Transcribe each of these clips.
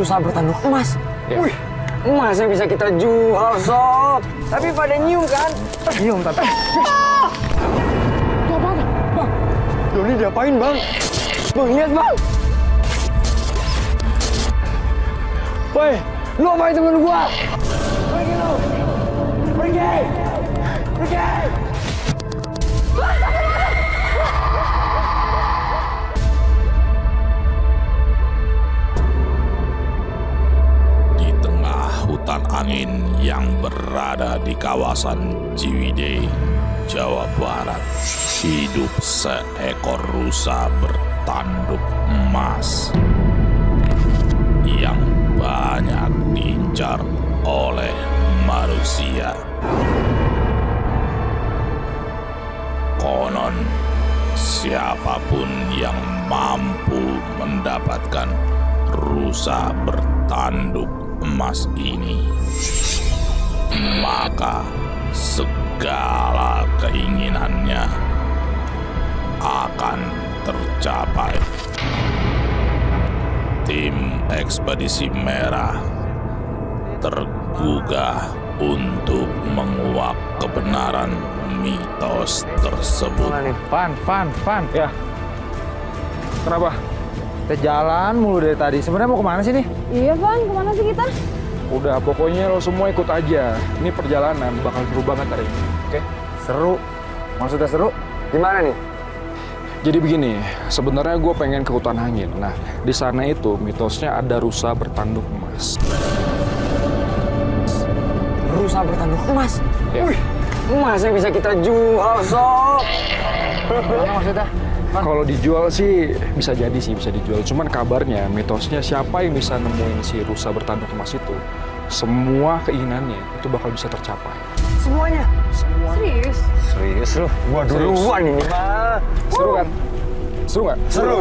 rusa bertanduk emas. Ya. Wih, emas yang bisa kita jual, Sob. Tapi pada nyium kan? Nyium, tapi... Tuh apa? Bang, Doni diapain, Bang? Bang, lihat, Bang. Woi, lu apain temen gua? Pergi lu! Pergi! Pergi! Di tengah hutan angin yang berada di kawasan Ciwidey, Jawa Barat, hidup seekor rusa bertanduk emas yang banyak diincar oleh manusia. Konon, siapapun yang mampu mendapatkan rusa bertanduk emas ini, maka segala keinginannya akan tercapai. Tim Ekspedisi Merah tergugah untuk menguak kebenaran mitos tersebut. Van. Ya. Kenapa? Kita jalan mulu dari tadi. Sebenarnya mau kemana sih nih? Iya, Van. Kemana sih kita? Udah, pokoknya lo semua ikut aja. Ini perjalanan bakal seru banget hari ini. Oke? Seru. Maksudnya seru? Gimana nih? Jadi begini, sebenarnya gue pengen ke hutan angin. Nah, di sana itu mitosnya ada rusa bertanduk emas. Rusa bertanduk emas? Ya. Wih, emas yang bisa kita jual, Sob. Gimana maksudnya? Kalau dijual sih bisa jadi sih, bisa dijual. Cuman kabarnya, mitosnya siapa yang bisa nemuin si rusa bertanduk emas itu, semua keinginannya itu bakal bisa tercapai. Semuanya? Serius? Serius lu? Gua duluan ini, mah. Seru kan? Seru nggak? Seru.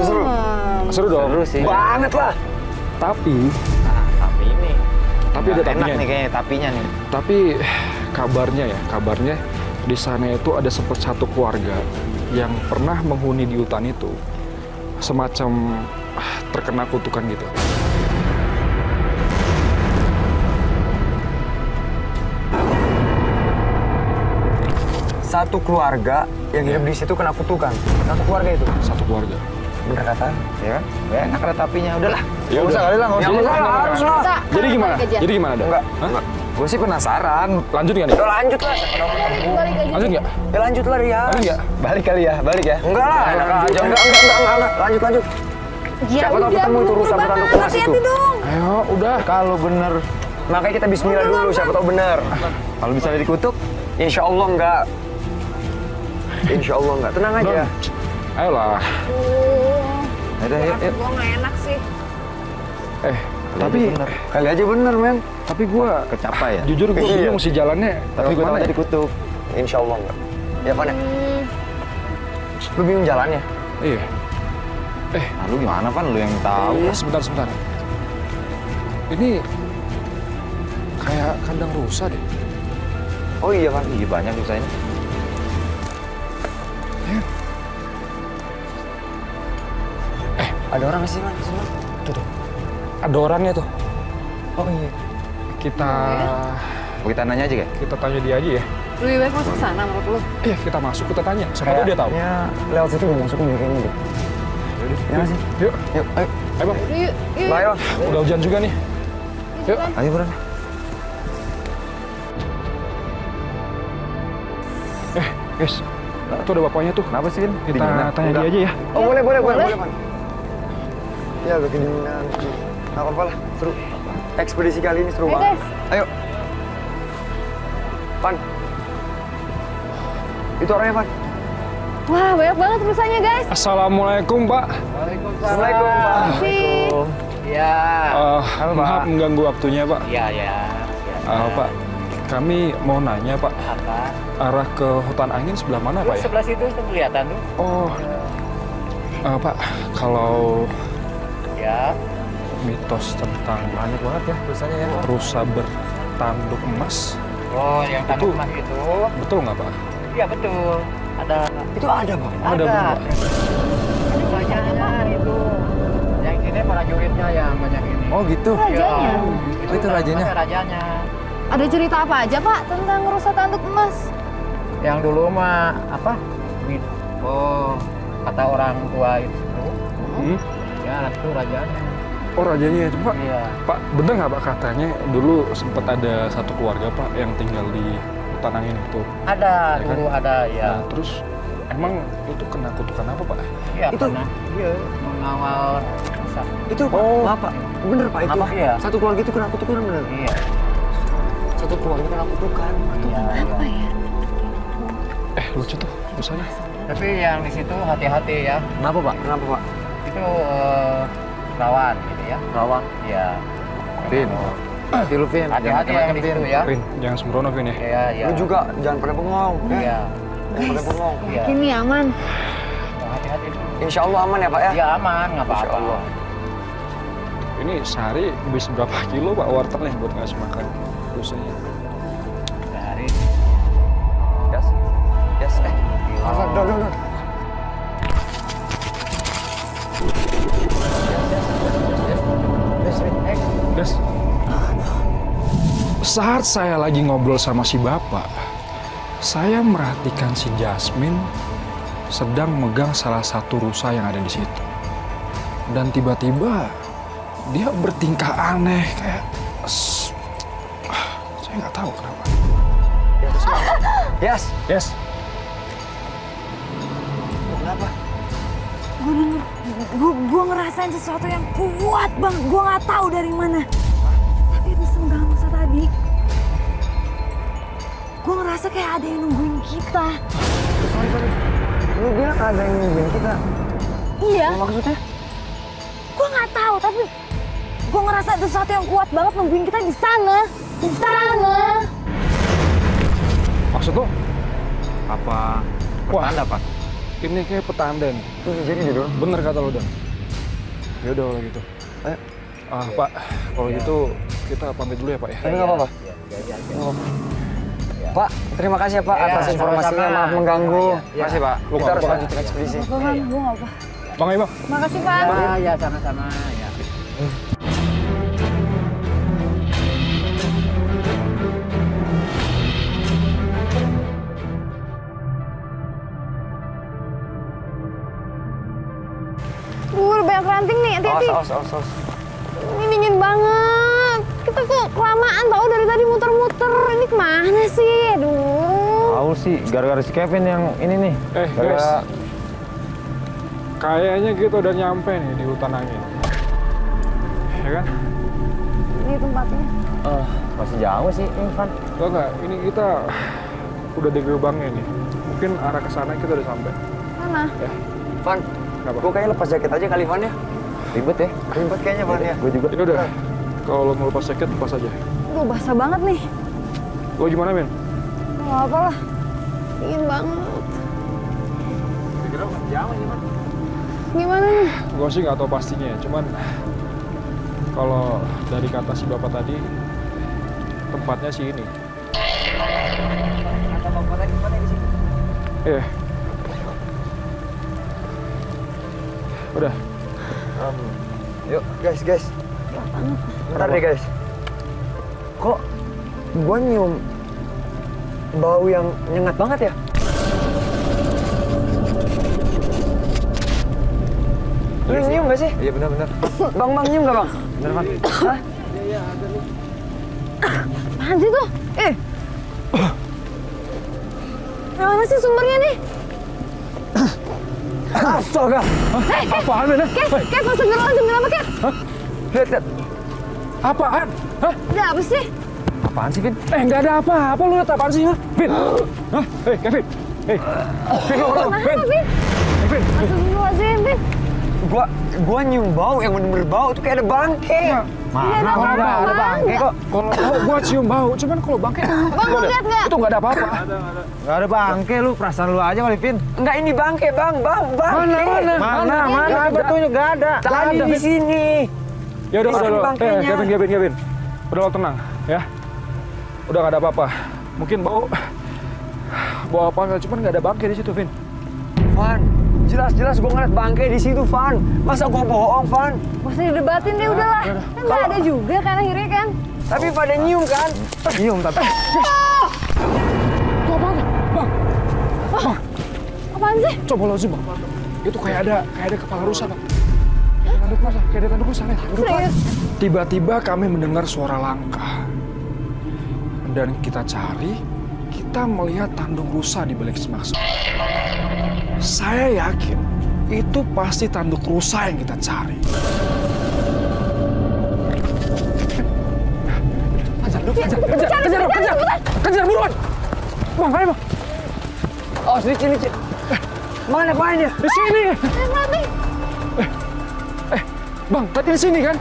Seru dong? Seru sih. Banget lah. Tapi Tapi ini ada enak tapinya nih nih. kayaknya tapinya nih. Tapi kabarnya di sana itu ada satu keluarga yang pernah menghuni di hutan itu, semacam terkena kutukan gitu. Satu keluarga yang hidup di situ kena kutukan. Satu keluarga itu. Satu keluarga. Bener kata? Ya kan? Gak enak ada tapinya. Udahlah. Ya udah. Nggak usah, harus lah. Jadi gimana? Jadi gimana, Dan? Enggak. Hah? Gue sih penasaran. Lanjut nggak nih? Ya lanjut lah. Balik aja. Lanjut nggak? Ya lanjut lah, Ria. Lanjut nggak? Balik kali ya. Balik ya. Enggak lah, enak aja. Enggak. Lanjut. Ya Siapa tahu udah, ketemu itu rusa buru-buru bertanduk banget. emas itu. Hati-hati dong. Ayo, udah. Kalau bener, Makanya kita bismillah dulu, siapa tahu bener. kalau misalnya dikutuk, Insya Allah enggak. Insya Allah enggak. Tenang aja. Don. Ayolah. udah yuk. Gue nggak enak sih. Tapi Kali aja bener, men. gue Kecapai ya. jujur gue Iya. bingung sih jalannya. Tapi gue kemana tahu ya? dikutuk. Insya Allah enggak. Ya, Pan ya? Lu bingung jalannya? Iya. Nah, lu gimana Van? Lu yang tahu. Sebentar. Ini kayak kandang rusa deh. Oh iya, Pan. Iya banyak susahnya. Ada orang nggak sih, Man? Sini. Tuh. Ada orangnya tuh. Oh iya. Kita Kita nanya aja, kita tanya dia aja ya. Lebih baik masuk sana menurut lu. Iya, kita masuk, kita tanya. Siapa tahu dia tahu. Ya, lewat situ udah masuk nih kayaknya deh. Ya nggak sih? Yuk, Yuk, ayo. ayo Bang. Yuk. Bye, Bang. Udah hujan juga nih. Yuk. Ayo Bro. Guys, tuh ada bapaknya tuh. Kenapa sih, Vin? Kita Dinginan? tanya dia aja ya. Oh, boleh, Man. Ya, agak kedinginan. Nggak apa-apa lah, seru. Ekspedisi kali ini seru Ayo, banget. guys. Ayo. Pan. Itu orangnya, Pan. Wah, banyak banget rusanya, guys. Assalamualaikum, Pak. Assalamualaikum, Pak. Sih. Ya. Maaf mengganggu waktunya, Pak. Iya. Pak, kami mau nanya, Pak. Apa? Arah ke hutan angin sebelah mana, Pak ya? Sebelah situ tuh kelihatan tuh. Oh, Pak, kalau Ya. mitos tentang Banyak banget ya rusanya ya. rusa bertanduk emas, Oh, yang tanduk Itu- emas itu. betul nggak, Pak? Iya betul. Ada. Itu ada, Pak. Ada, betul, Pak. Banyaknya itu. Yang ini prajuritnya yang banyak ini. Oh gitu. Rajanya. Itu rajanya. Rajanya. Ada cerita apa aja Pak tentang rusa tanduk emas? Yang dulu mah apa? Oh, kata orang tua itu. Hmm? Ya, itu rajanya. Oh rajanya itu Pak. Iya. Pak, bener nggak Pak katanya dulu sempat ada satu keluarga Pak yang tinggal di hutan angin itu. Ada, Ya kan? dulu ada ya. Nah, terus emang itu kena kutukan apa Pak? Iya, Itu- pernah. Iya, mengawal rusa. Itu Pak, Oh. maaf Pak. Bener Pak itu. Apa? Iya. Satu keluarga itu kena kutukan bener. Iya. Satu keluarga kena kutukan. Iya, Apa iya. ya? Lucu tuh rusanya. Tapi yang di situ hati-hati ya. Kenapa Pak? Kenapa Pak? Itu rawan gitu ya. Rawan. Iya. Vin. Hati lu Vin. Hati-hati yang di situ ya. Vin, jangan sembrono Vin ya. Iya, iya. Lu juga jangan pada bengong. Ya. Iya. Jangan pada bengong. Iya. Yakin nih aman? Hati-hati dulu. Insya Allah aman ya Pak ya. Iya aman, nggak Insya apa-apa. Allah. Ini sehari bisa berapa kilo Pak wortelnya buat ngasih makan rusanya? Sehari. Yes. Yes. Alfa, udah. Des. Saat saya lagi ngobrol sama si bapak, saya merhatikan si Jasmine sedang megang salah satu rusa yang ada di situ. Dan tiba-tiba dia bertingkah aneh kayak saya nggak tahu kenapa. Yes. Yes. Kenapa? Gue ngerasain sesuatu yang kuat bang. Gue nggak tahu dari mana. Tapi itu senggang rusa tadi. Gue ngerasa kayak ada yang nungguin kita. Sorry. Lu bilang ada yang nungguin kita. Iya. Maksudnya? Gue nggak tahu tapi gue ngerasa ada sesuatu yang kuat banget nungguin kita di sana. Di sana. Maksud lo? Apa? Pertanda Pak. Ini kayak petanda nih. Itu jadi dulu. Bener kata lo Dan. Ya udah kalau gitu. Ayo. Pak, kalau gitu kita pamit dulu ya Pak ya. Tapi nggak apa-apa. Pak, terima kasih ya Pak Ya, atas informasinya. sama-sama. Maaf mengganggu. Ya. Makasih Pak. Lu Kita nggak harus apa-apa. lanjutin ekspedisi. Gue nggak apa. Bang Imam. Makasih Pak. Ya, sama-sama ya. Udah banyak ranting nih, hati-hati. Awas. Ini dingin banget. Kita kok kelamaan tau dari tadi muter-muter. Ini kemana sih? Aduh. Tahu sih, gara-gara si Kevin yang ini nih. Guys. Kayaknya kita udah nyampe nih di hutan angin. Ya kan? Ini tempatnya. Masih jauh sih, Ivan. Tau nggak? Ini kita udah di gerbangnya nih. Mungkin arah ke sana kita udah sampai. Mana? Van, Kenapa? gue kayaknya lepas jaket aja kali Van ya. Ribet ya? Ribet kayaknya Van ya. Gue juga. Ini udah. Kalau lo mau lepas jaket, lepas aja. Aduh, basah banget nih. Lo gimana, Min? Gak apa lah. Dingin banget. Kira jauh sih, Van. Gimana nih? Gue sih nggak tahu pastinya, cuman kalau dari kata si bapak tadi, tempatnya sih ini. Ada tempatnya di sini. Iya. Udah. Yuk, guys. Bentar deh, guys. Kok gua nyium bau yang nyengat banget ya? Lu nyium gak sih? Iya, benar. Bang nyium gak, Bang? Bener, Bang. Hah? Apaan sih tuh? Mana sih sumbernya nih? Astaga! Apaan, Min? Kev, astagfirullahaladzim, kenapa Kev? Lihat. Apaan? Hah? Ada apa sih? Apaan sih, Vin? Nggak ada apa-apa. Lu lihat apaan sih, ha? Vin? Hah? Kevin. Vin, lu. Vin. Vin. Astagfirullahaladzim, Vin. Gua nyium bau yang bener-bener bau tuh kayak ada bangke. Mana ada bangke kok. Kalau gua cium bau, cuman kalau bangke Bang, mau lihat nggak? itu nggak ada apa-apa. Gak ada bangke, lu perasaan lu aja kali, Vin. Enggak, ini bangke, Bang. Bangke. Mana? Betulnya gak ada. Tadi di sini. Ya udah, Ini udah. bangkainya. Kevin. Udah lo tenang, ya. Udah nggak ada apa-apa. Mungkin bau apa nggak? Cuman nggak ada bangke di situ, Vin. Van, Jelas-jelas gue ngeliat bangke di situ, Van. Masa gue bohong, Van? Masih didebatin deh, udahlah. Kan nggak ada juga kan akhirnya kan. Tapi pada nyium kan? Nyium tapi. Itu apaan? Bang, Apaan sih? coba lo zoom, Bang. Itu kayak ada kepala rusa, Bang. Kayak ada tanduk rusa, nih. Serius? Tiba-tiba kami mendengar suara langkah. Dan kita cari, kita melihat tanduk rusa di balik semak. Saya yakin itu pasti tanduk rusa yang kita cari. Kejar buruan. Bang, ayo Bang. Oh, sini. Mana dia? Di sini. Bang, tadi di sini kan?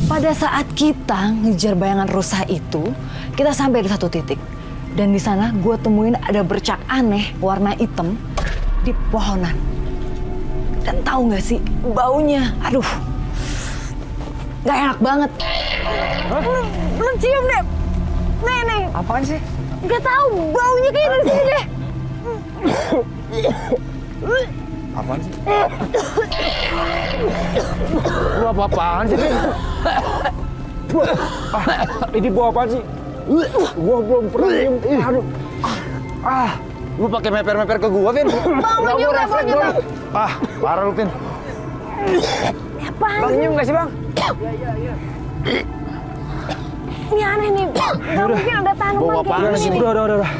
Pada saat kita ngejar bayangan rusa itu, kita sampai di satu titik. Dan di sana gue temuin ada bercak aneh warna hitam di pohonan. Dan tahu nggak sih baunya? Aduh, nggak enak banget. Lu cium deh. Nih. Apaan sih? Nggak tahu baunya kayak dari sini deh. Apaan sih? Lu apa-apaan sih, Vin? Ini bau apaan sih? Gua belum pernah nyium. Aduh. Lu pakai meper-meper ke gua, Vin? Baunya juga. Parah lu, Vin. Apaan Bang, sih? nyium nggak sih, Bang? Ini aneh nih. Nggak mungkin ada tanaman kayak gini. Udah.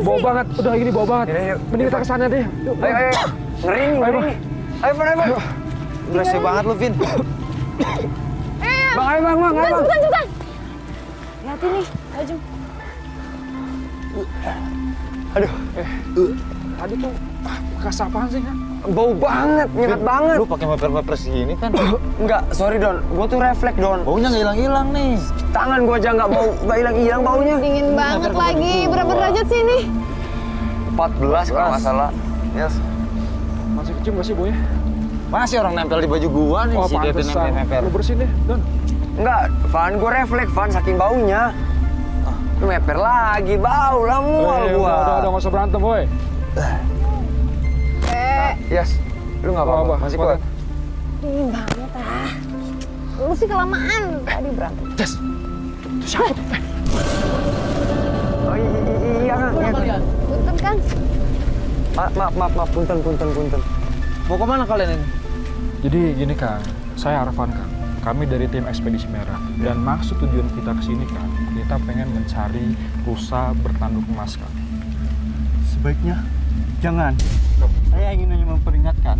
Bau banget. Udah ini bau banget. Yuk. Mending kita kesana deh. Yuk, Bang. Ayo. Ngeri nih. Ayo, Bang. Berasa banget lu, Vin. Bang, ayo Bang. Cepetan. Lihat ini, Ayo. Aduh. Tadi tuh bekas apaan sih kan? Bau banget, nyengat banget. Lu pakai meper-meper segini kan? Enggak, sorry Don. Gua tuh refleks, Don. Baunya nggak hilang-hilang nih. Tangan gua aja nggak hilang baunya. Dingin banget lagi. Berapa derajat sih ini? 14 kalau nggak salah. Yes. Masih kecium gak sih baunya? Masih orang nempel di baju gua nih si Kevin pantesan. meper. Lu bersihin deh, Don. Enggak, Van, gua refleks, Van, saking baunya. Lu meper lagi, bau lah mual gua. Udah, nggak usah berantem, boy. Yes. Lu nggak apa-apa, masih kuat. Dingin banget Lu sih kelamaan tadi berantem. Des, itu siapa tuh? Oh iya, Kang. Punten kan? Maaf, punten. Mau kemana kalian ini? Jadi gini Kang, saya Arfan Kang. Kami dari tim Ekspedisi Merah. Dan maksud tujuan kita kesini Kang, kita pengen mencari rusa bertanduk emas Kang. Sebaiknya jangan. Saya ingin hanya memperingatkan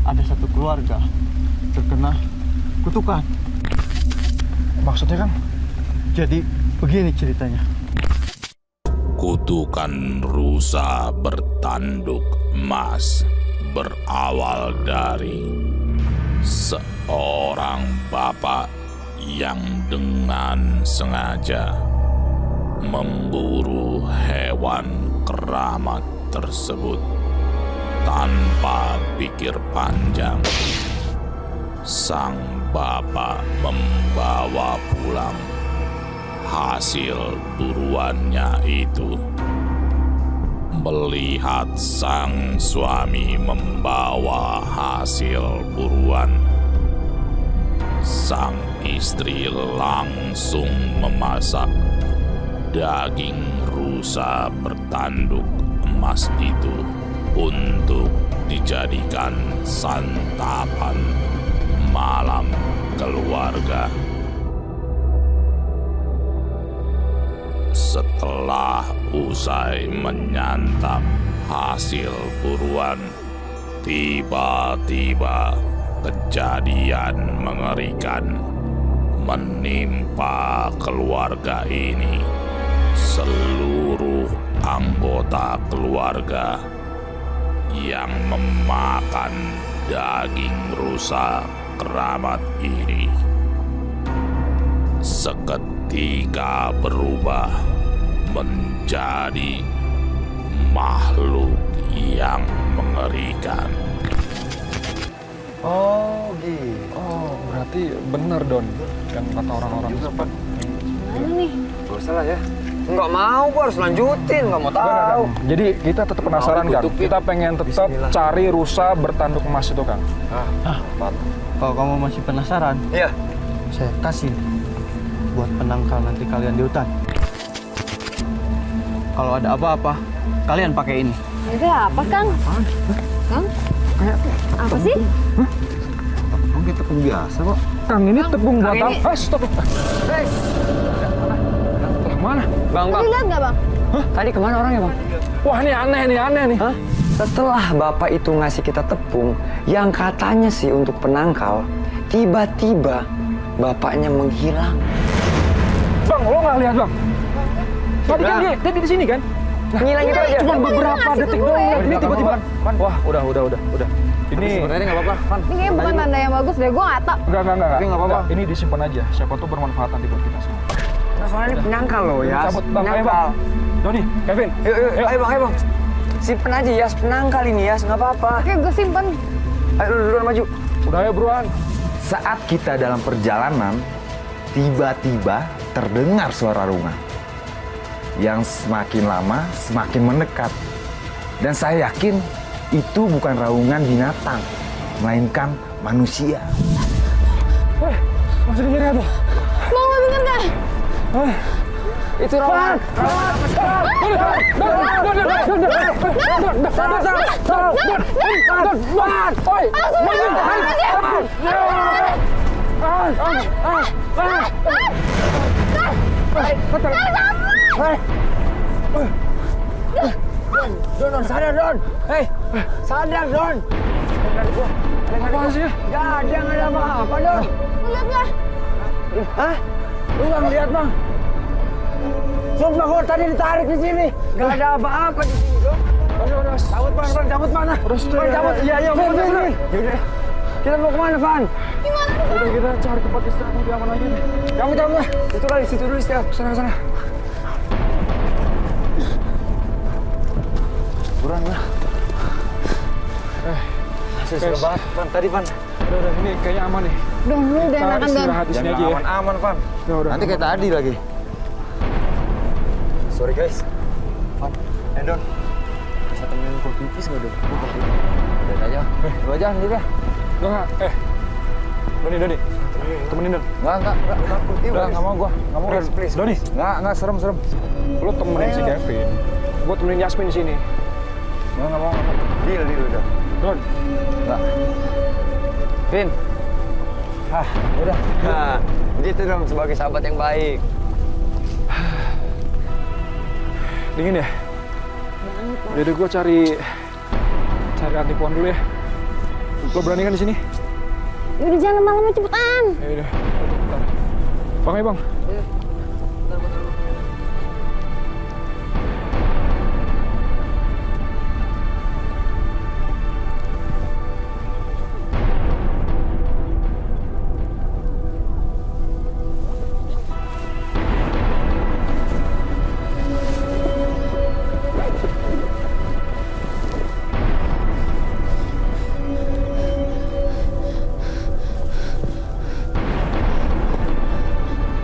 ada satu keluarga terkena kutukan. Maksudnya Kang? Jadi begini ceritanya. Kutukan rusa bertanduk emas berawal dari seorang bapak yang dengan sengaja memburu hewan keramat tersebut tanpa pikir panjang. Sang bapak membawa pulang hasil buruannya itu. Melihat sang suami membawa hasil buruan, sang istri langsung memasak daging rusa bertanduk emas itu untuk dijadikan santapan malam keluarga. Setelah usai menyantap hasil buruan, tiba-tiba kejadian mengerikan menimpa keluarga ini. Seluruh anggota keluarga yang memakan daging rusa keramat ini seketika berubah menjadi makhluk yang mengerikan. Oh, gitu. Oh, berarti bener Don yang kata orang-orang. Mana nih? Gak usah lah ya. Nggak mau, gua harus lanjutin, nggak mau tahu. Jadi kita tetap penasaran kan? Kita pengen tetap cari rusa bertanduk emas itu kan? Kalau kamu masih penasaran, Iya. saya kasih buat penangkal nanti kalian di hutan. Kalau ada apa-apa, kalian pakai ini. Itu apa, Kang? Kang? Apa sih? Tepung kayak tepung biasa kok. Kang, ini tepung buat ini- apa? Stop. Mana? Bang, Tadi lihat nggak, Bang? Tadi kemana orangnya, Bang? Wah, ini aneh nih. Hah? Setelah Bapak itu ngasih kita tepung, yang katanya sih untuk penangkal, tiba-tiba Bapaknya menghilang. Bang, lo nggak lihat bang? Tadi kan dia di sini kan? Ngilang itu aja. Cuma beberapa detik doang. Ini tiba-tiba. Wah, udah. Ini Sebenarnya nggak apa-apa, Pan. Ini kayaknya bukan tanda yang bagus deh, gue nggak tahu. enggak. Tapi nggak apa-apa. Ini disimpan aja. Siapa tuh bermanfaat nanti buat kita semua. Nah, soalnya ini penangkal loh ya. Cabut bang, ayo Penangkal. bang. Doni, Kevin. Yuk, ayo bang. Simpen aja ya, penangkal ini ya, nggak apa-apa. Oke, gue simpen. Ayo lu duluan maju. Udah ya buruan. Saat kita dalam perjalanan, tiba-tiba terdengar suara rungan yang semakin lama semakin mendekat. Dan saya yakin itu bukan raungan binatang, melainkan manusia. Masih dengerin apa? Mau nggak denger nggak? Itu rawan. Don, sadar Don. Hei, sadar Don. Apa sih? Gak ada apa-apa Don. Lihat nggak? Hah? Lu nggak ngeliat bang? Sumpah kok tadi ditarik di sini. Gak ada apa-apa di sini Don. Udah. Cabut mana? Udah, Van, cabut. Iya, Van. Yaudah. Kita mau kemana Van? Udah kita cari tempat istirahat lebih aman lagi nih. Cabut lah. Itu kali, situ dulu istirahat. Sana. Buruan lah. Masih seru banget Van. Tadi Van. Udah, ini kayaknya aman nih. Don, lu udah Kita enakan Don. istirahat di sini aja ya. Aman Van. Udah. Nanti kayak tadi lagi. Sorry guys. Van, Don. Bisa temenin gua pipis nggak Don? Udah aja. Lu aja sendiri ya. Enggak. Doni. Temenin Don. Enggak. Takut. Udah, nggak mau gua. Nggak mau. Please. Doni. Enggak, serem. Lu temenin si Kevin. Gua temenin Yasmin di sini. Nggak mau. Deal udah. Don. Enggak. Vin. Udah. Nah, gitu dong sebagai sahabat yang baik. Dingin ya? Jadi gue cari antipuan dulu ya. Lo berani kan di sini? Udah jangan lama-lama cepetan. Ya udah. Bentar. Bang ya bang.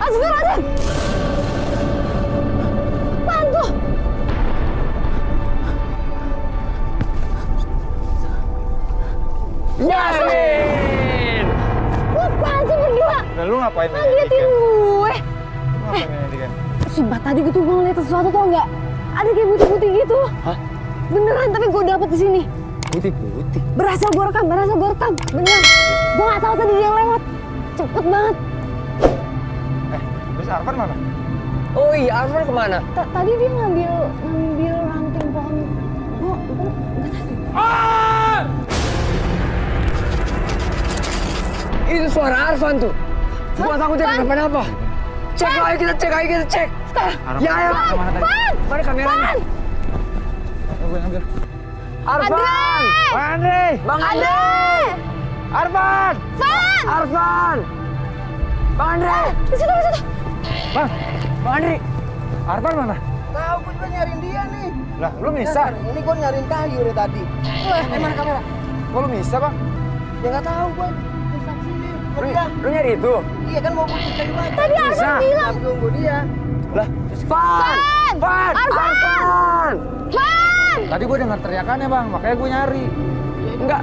Astagfirullahaladzim. Apaan tuh? Yasmin! Lu apaan sih berdua? Nah, lu ngapain Ngagetin gue. Ngapain Sumpah tadi gue tuh ngeliat sesuatu tau nggak? Ada kayak putih-putih gitu. Hah? Beneran, tapi gue dapet di sini. Putih. Berhasil gue rekam. Bener. Gue nggak tahu tadi dia yang lewat. Cepet banget. Terus Arfan mana? Oh iya, Arfan kemana? Tadi dia ngambil ranting pohon. Oh, nggak tahu. Itu suara Arfan tuh. Gua takut dia kenapa-napa. Cek, ayo kita cek. Ya, ayo. Mana kameranya? Gue ngambil. Arfan! Bang Andre! Bang Andre! Arfan! Arfan! Bang Andre! Di situ. Bang Andre! Arfan mana? Tahu, gue juga nyariin dia nih. Lah, lu bisa? Ini gue nyariin kayu dari tadi. Mana kamera? Kok lu bisa, Bang? Ya nggak tahu gue. Lu nyari itu? Iya kan mau butuh kayu batu. Tadi Arfan bilang. Tunggu dia. Lah, Fan! Fan! Arfan! Arfan! Fan! tadi gue dengar teriakannya bang, makanya gue nyari. Enggak.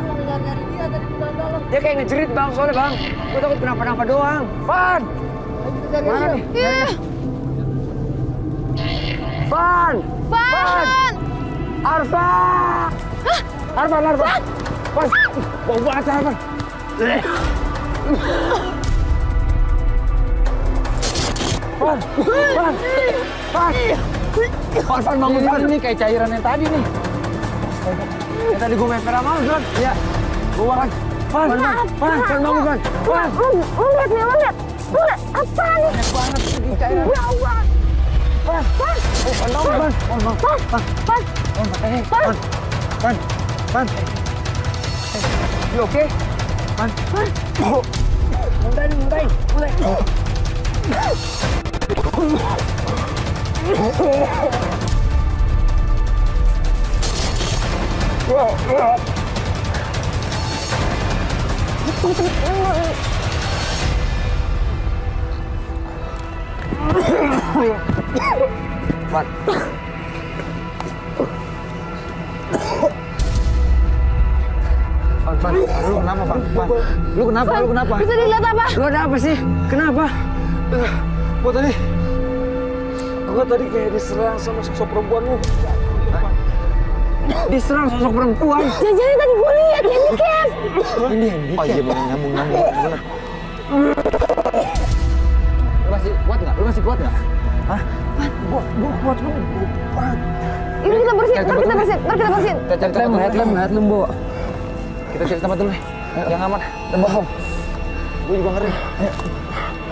Dia kayak ngejerit bang, soalnya bang. Gue takut kenapa-napa doang. Fan! Mana nih? Iya. Fan! Fan! Arfan! Arfan! Fan! Bau banget Arfan. Fan! Fan! Fan! Arfan bangun Fan. Ini kayak cairan yang tadi nih. Yang tadi gue main peramal Fan. Iya. Gue Fan. Fan bangun Fan. Fan! Lu lihat nih, lu lihat. Lu lihat apa nih? Banyak banget ini cairan. Ya Allah. Fan! Fan bangun Fan. Fan! You okay? Fan! Mulai. Fan. Fan, lu kenapa Fan? Fan, lu kenapa? Lu tadi lihat apa? Lu ada apa sih? Kenapa? Gua tadi kayak diserang sama sosok perempuan lu. Diserang sosok perempuan? Jangan-jangan tadi gue lihat handicap. Oh iya bener, nyambung bener. Lu masih kuat nggak? Hah? Gua kuat lu. Ini kita bersihin, ntar kita bersihin. Kita cari tempat dulu. Headlamp bawa. Kita cari tempat dulu nih, yang aman. Dan bohong. Gue juga ngeri.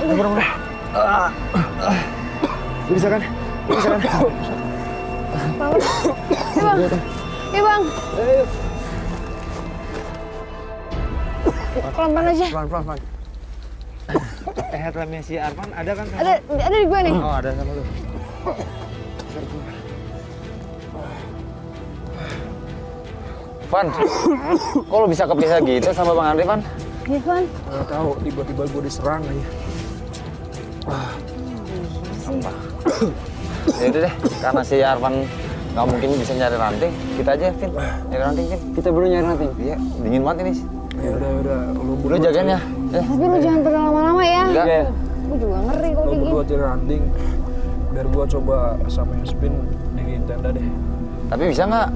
Bener-bener. Lu bisa kan? Iya bang. Pelan-pelan aja. Pelan. Headlampnya si Arfan ada kan? Ada di gue nih. Oh ada sama lu. Van, kok lu bisa kepisah gitu sama Bang Andri, Van? Iya Van. Nggak tahu, tiba-tiba gue diserang aja. Ya udah deh, karena si Arfan nggak mungkin bisa nyari ranting, kita aja, Vin. Nyari ranting, Vin. Kita baru nyari ranting. Iya, dingin banget ini. Ya udah, Lu jagain ya. Tapi lu jangan pernah lama-lama ya. Enggak. Gue juga ngeri kalau Lo kayak berdua gini. cari ranting, biar gue coba sama Yasmin di tenda deh. Tapi bisa nggak?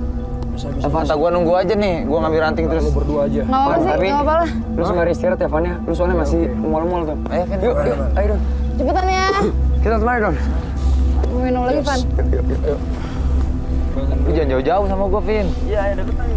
Bisa. Kata gua nunggu aja nih, gua ngambil ranting terus. Lo berdua aja. Nggak apa-apa sih, nggak apa-apa lah. Lu sembari istirahat ya, Van ya. Lu soalnya masih mual-mual tuh. Ayo, Vin. Yuk. Ayo Don. Cepetan ya. Kita temani Don. Mau minum lagi Van. Lu jangan jauh-jauh sama gua, Vin. Iya, deketan.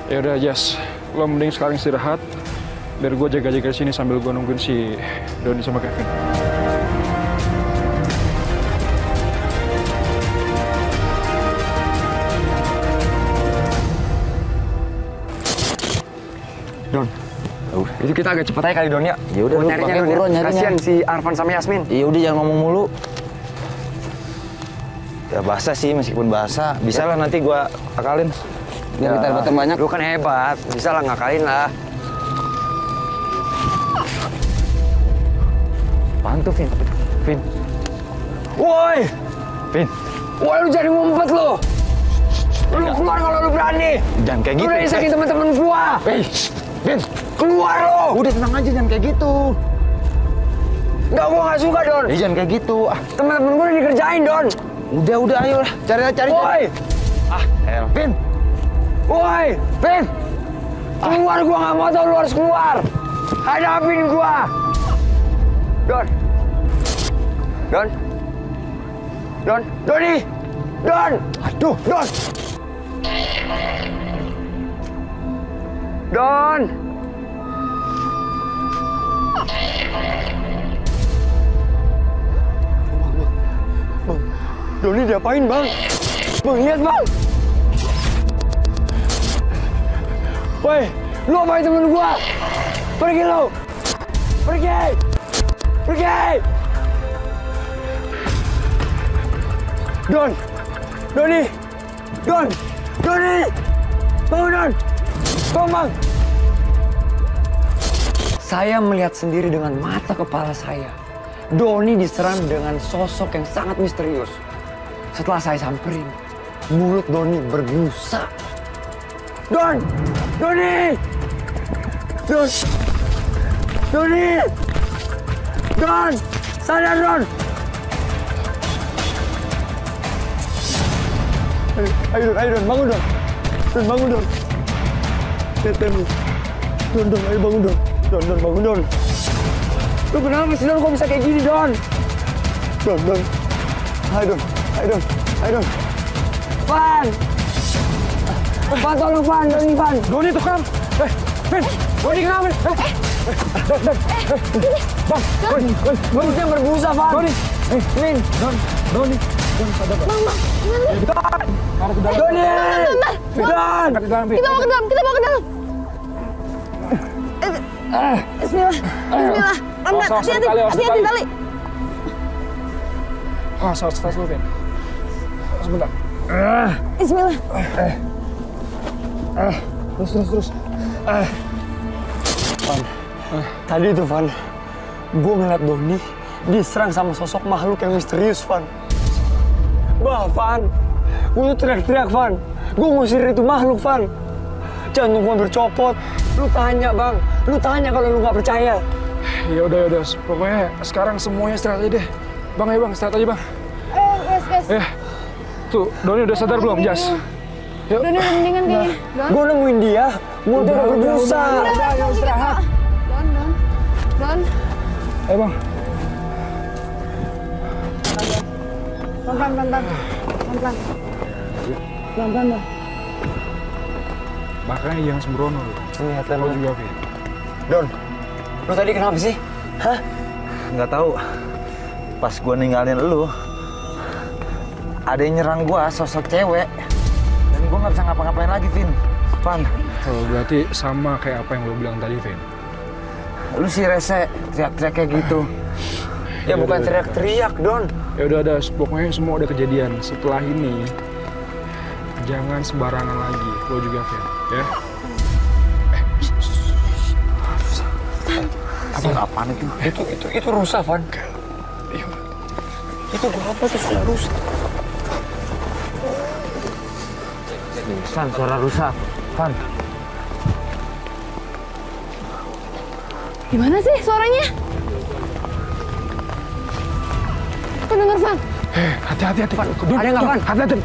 Ya udah, Jas. Lo mending sekarang istirahat, biar gue jaga-jaga sini sambil gue nungguin si Doni sama Kevin. Don. Itu kita agak cepet aja kali Don ya. Ya udah, lu nyarinya pakai Don ya. buruan nyarinya. Kasian si Arfan sama Yasmin. Iya udah jangan ngomong mulu. Ya basah sih, meskipun basah. Bisa lah nanti gua akalin. Biar kita dapat banyak. Lu kan hebat. Bisa lah ngakalin lah. Apaan tuh, Vin? Vin. Woi! Vin. Woi, lu jadi ngumpet lu. Lu keluar kalau lu berani. Jangan kayak Lu gitu. udah isakin temen-temen gua. Vin. Keluar lu. Udah tenang aja, jangan kayak gitu. Enggak, gua nggak suka Don. Jangan kayak gitu. Temen-temen gua udah dikerjain Don. Udah ayo lah. Cari. Woi! Vin. Woi! Vin. Keluar, gua nggak mau tau, lu harus keluar. Hadapin gua. Don. Doni. Don. Aduh. Don. Doni diapain bang? Bang, lihat bang. Woi, lu apain temen gua? Pergi lu. Pergi. Pergi! Don! Doni! Doni! Bangun, Don! Bangun, Bang! Saya melihat sendiri dengan mata kepala saya. Doni diserang dengan sosok yang sangat misterius. Setelah saya samperin, mulut Doni berbusa. Don! Doni! Don! Doni! Don! Sadar, Don! Ayo, Don, bangun, Don. Don, bangun, Don. Don, ayo bangun, Don. Don, bangun, Don. Lu kenapa sih, Don? Kok bisa kayak gini, Don? Don. Ayo, Don. Van! Van, tolong, Van. Doni tuh kan. Vin, Doni kenapa? Don. Bang, Mulutnya berbusa, Van. Doni. Vin. Doni. Sadar, Bang. Doni! Don! Kita bawa ke dalam. Bismillah. Pelan-pelan, hati-hati tali. Stas dulu, Vin. Sebentar. Bismillah. Terus. Van, tadi itu, Van, gue ngeliat Doni diserang sama sosok makhluk yang misterius, Van. Bah, Van, gue tuh teriak-teriak, Van. Gue ngusir itu makhluk, Van. Jantung gue bercopot. Lu tanya, Bang. Lu tanya kalau lu nggak percaya. Ya udah. Pokoknya sekarang semuanya istirahat aja deh. Bang, istirahat aja, Bang. Guys. Tuh, Doni udah sadar belum, Jas? Yuk. Udah mendingan kayaknya. Don. Gue nemuin dia, mulutnya udah berbusa. Udah, istirahat. Don. Ayo, Bang. Pelan-pelan. Pelan-pelan, Don. Makanya jangan sembrono lu. Ternyata Lo juga, Vin. Don, lu tadi kenapa sih? Hah? Nggak tahu. Pas gue ninggalin lu, ada yang nyerang gue sosok cewek. Dan gue nggak bisa ngapa-ngapain lagi, Vin. Van, Kalau berarti sama kayak apa yang lo bilang tadi, Vin. lu si rese teriak-teriak kayak gitu. Ya bukan teriak-teriak, Don. Ya udah, pokoknya semua udah kejadian. Setelah ini, jangan sembarangan lagi. Lo juga, Vin. Ya? Apaan itu? Itu rusa, Van. Itu apa tuh suara rusa? Suara rusak. Van, Gimana sih suaranya? Aku denger, Van. Hati-hati. Ada nggak, Van? Hati-hati.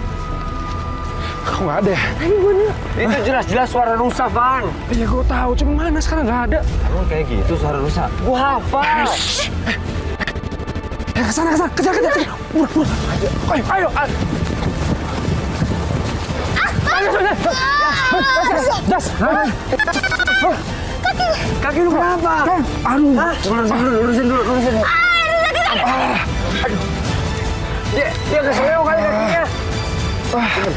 Kok nggak ada ya? Tadi gue denger. Itu jelas-jelas suara rusa, Van. Iya, gue tahu. Cuma mana sekarang nggak ada. emang kayak gitu suara rusak. Gua hafal. Kesana. Kejar. Buruan. Ayo. Jas. Kaki lu kenapa? Aduh. Lurusin dulu. Dia keseleo kali kakinya.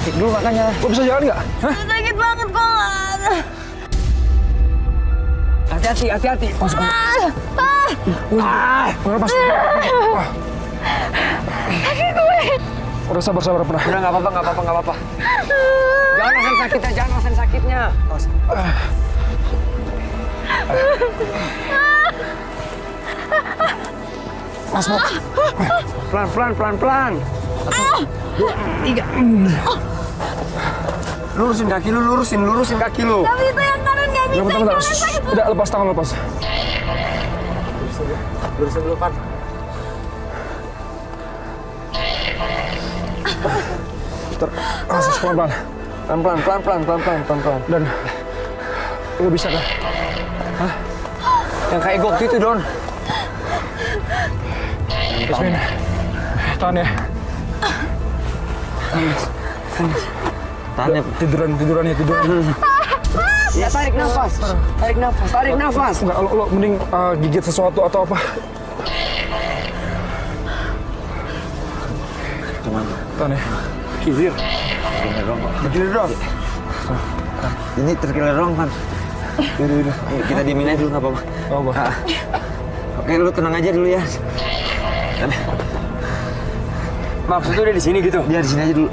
Cek dulu makanya. Lo bisa jalan nggak? Sakit banget kok. Hati-hati. Lepas. Udah sabar. Pernah. Udah nggak apa-apa. Jangan rasain sakitnya. Mas. Pelan. 1, 2, 3. Lurusin kaki lu, lurusin kaki lu. Tapi itu yang kanan gak bisa. Bentar. Udah, lepas tangan. Lurusin dulu, Van. Pelan-pelan. Dan lo bisa kan? Yang kayak waktu itu, Don. Yasmin, tahan ya. Tahan ya. Tiduran. Ya, tarik nafas. Enggak, lo mending gigit sesuatu atau apa. Cuman Tahan ya. Kilir dong. ini terkilir dong, Van. Yaudah. Kita diemin aja dulu, nggak apa-apa. Oh, apa? Oke, lu tenang aja dulu ya. Maksudnya udah di sini gitu? Dia di sini aja dulu.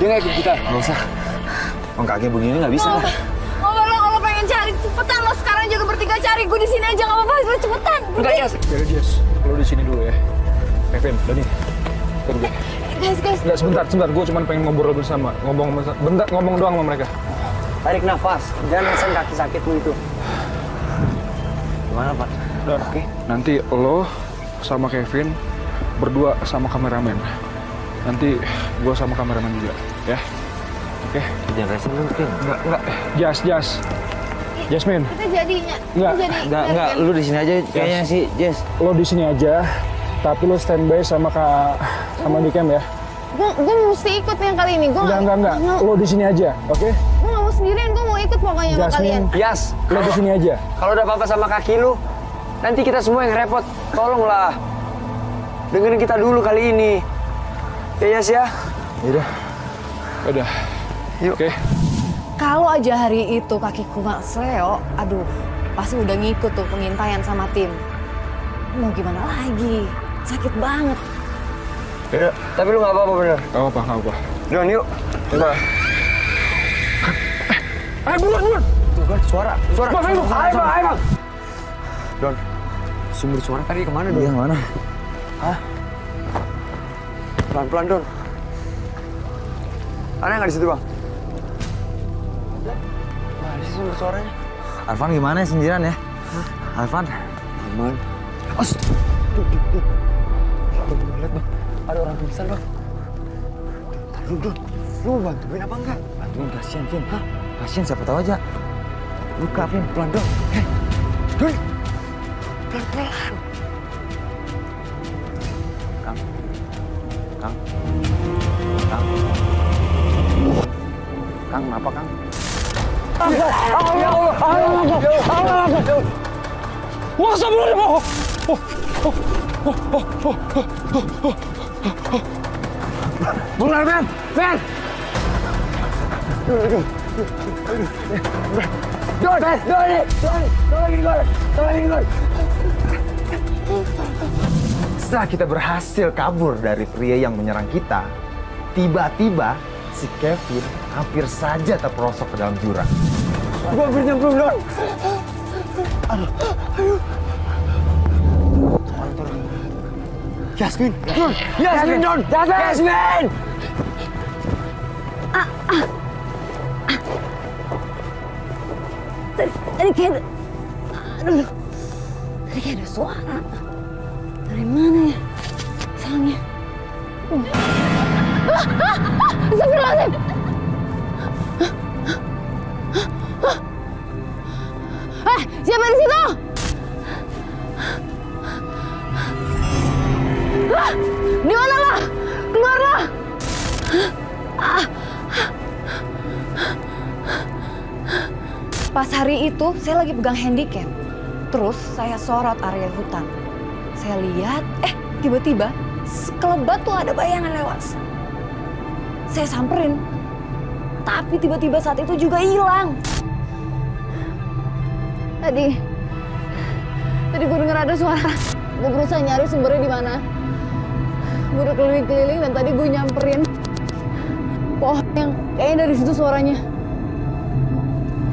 Dia nggak ikut kita? Nggak usah. Orang kakek begini nggak bisa. Mau lo kalau pengen cari cepetan lo sekarang juga bertiga cari. Gue di sini aja nggak apa-apa. Lo cepetan. Enggak, Yes. Jadi Yes, lo di sini dulu ya. Kevin, Dani. Tunggu. Guys. Enggak, sebentar. Gue cuma pengen ngobrol bersama. Ngomong doang sama mereka. Tarik nafas, jangan rasain kaki sakitmu itu. Gimana, Pak? Dan nanti lo sama Kevin berdua sama kameramen. Nanti gue sama kameramen juga, ya. Oke? Jangan rasa lu, Vin. Enggak. Jasmine. Kita jadinya. Enggak, lu di sini aja kayaknya sih, Jess. Lo di sini aja, tapi lo standby sama di camp ya. Gue mesti ikut yang kali ini. Enggak. Lo di sini aja, oke? Gue nggak mau sendirian. Gue mau ikut pokoknya sama kalian. Jasmine, Yas, lo di sini aja. kalau ada apa-apa sama kaki lu, nanti kita semua yang repot. Tolonglah. Dengerin kita dulu kali ini. Ya, Yas ya? Udah. Yuk. Oke. Kalau aja hari itu kakiku nggak seleo, aduh, pasti udah ngikut tuh pengintaian sama tim. Mau gimana lagi? Sakit banget. Ya, tapi lu nggak apa-apa bener. Gak apa-apa. Don, yuk. Coba. Ayo buruan. Tuh kan, suara. Bang, ayo. Ayo, Bang. Don, sumber suara tadi kemana, Don? Iya, mana? Pelan-pelan, Don. Ada nggak di situ, Bang? Mana sih sumber suaranya? Arfan gimana ya sendirian ya? Arfan? Aman. Os. Tuh. Lihat, Bang. Ada orang pingsan, Bang. Don. Lu mau bantuin apa enggak? Bantuin, kasihan, Vin. Kasihan, siapa tahu aja. Luka, Vin. Pelan, Don. Don. Pelan-pelan. Kang. Kang, kenapa, Kang? Masa belum mau? Bulan, Ben! Ben! Don! Tolongin gue! Setelah kita berhasil kabur dari pria yang menyerang kita, tiba-tiba si Kevin hampir saja terperosok ke dalam jurang. Gue hampir nyemplung, Don! Yasmin! Don! Yasmin! Tadi kayak ada suara. Dari mana ya? Salahnya. Astagfirullahaladzim! Siapa di situ? Di mana lah? Keluarlah! Pas hari itu saya lagi pegang handycam. Terus saya sorot area hutan. Saya lihat, tiba-tiba sekelebat tuh ada bayangan lewat. Saya samperin. Tapi tiba-tiba saat itu juga hilang. Tadi gue dengar ada suara. Gue berusaha nyari sumbernya di mana. Gue udah keliling-keliling dan tadi gue nyamperin pohon yang kayaknya dari situ suaranya.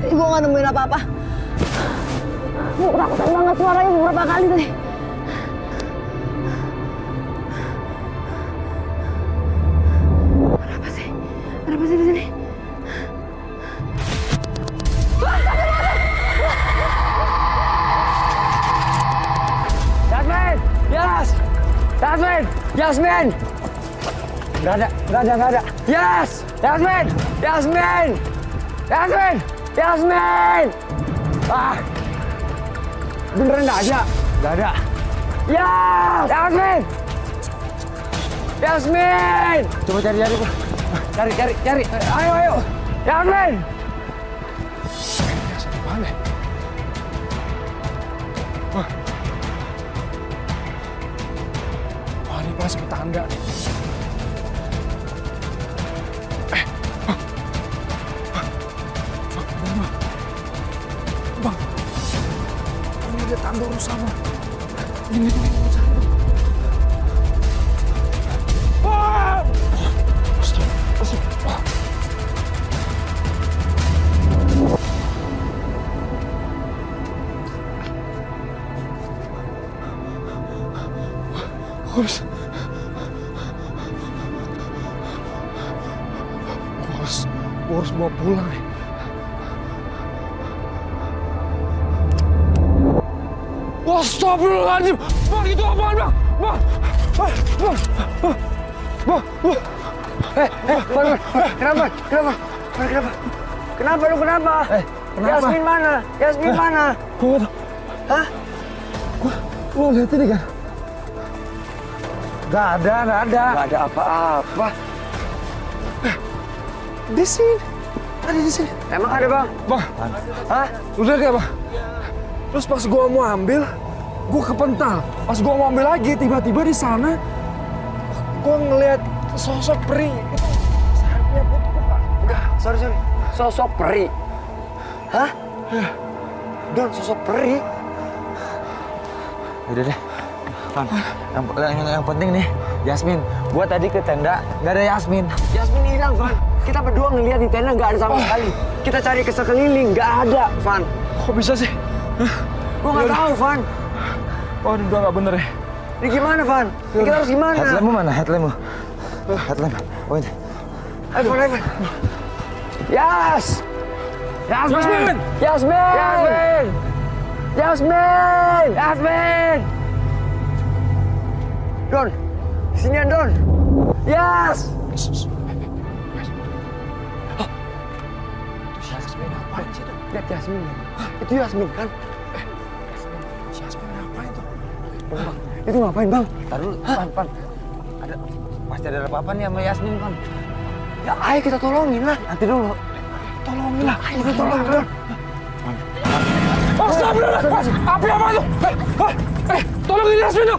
Gue gak nemuin apa-apa. Gue ketakutan banget suaranya beberapa kali tadi. Ada apa sih di sini? Yasmin! Nggak ada. Yasmin! Ah! Beneran nggak ada? Nggak ada. Yasmin! Coba cari. Cari. Ayo. Yasmin! Mana? Wah, ini pasti petanda nih. Bang, ini ada tanda rusa, Bang. Gue harus bawa pulang nih. Astagfirullahaladzim! Bang, itu apaan, Bang? Bang! Bang! Kenapa? Kenapa lu kenapa? Yasmin mana? Yasmin mana? Gue tau. Hah? Lo lihat ini kan? Gak ada. Gak ada apa-apa. Di sini. Ada di sini. Emang ada, Bang? Bang, Hah? lu lihat gak, Bang? Terus pas gua mau ambil, gua kepental. Pas gua mau ambil lagi, tiba-tiba di sana gua ngeliat sosok peri. Itu sayapnya putus, Pak. Enggak, sorry. Sosok peri. Hah? Don, sosok peri? Udah deh. Fan, yang penting nih, Yasmin. Gua tadi ke tenda, nggak ada Yasmin. Yasmin hilang, Van. Kita berdua ngeliat di tenda nggak ada sama sekali. Kita cari ke sekeliling, nggak ada, Van. Kok bisa sih? Gua nggak tahu, Van. Waduh, udah nggak bener ya. Ini gimana, Van? Ini kita harus gimana? Headlampmu mana? Headlampmu. Headlamp. Oh ini. Ayo, Van. Yas! Yasmin! Yasmin! Don, sinian Don. Yas! Yasmin ngapain sih tuh? Lihat Yasmin. Itu Yasmin kan? Si Yasmin ngapain tuh? Bang, itu ngapain, Bang? Ntar dulu, Pan. Ada, pasti ada apa-apa nih sama Yasmin, Pan. Ya, ayo kita tolongin lah. Nanti dulu. Tolongin lah. Ayo kita tolongin, Don. Astagfirullah! Api apa tuh? Tolongin Yasmin dong!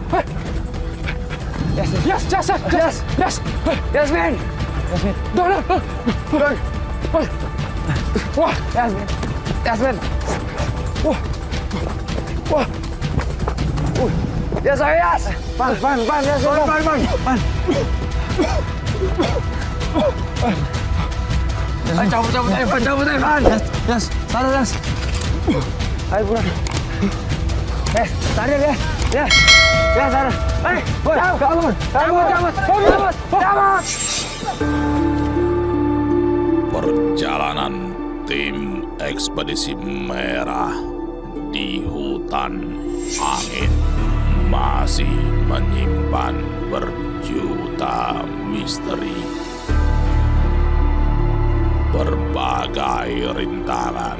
Yasmin! Don! Wah! Yasmin! Wah! Yas, ayo Yas! Pan, Yasmin! Pan! Ayo cabut, Pan! Yas, sana, Yas. Ayo pulang. Sadar ya. Ya, sadar. Cabut. Perjalanan tim ekspedisi merah di hutan angin masih menyimpan berjuta misteri. Berbagai rintangan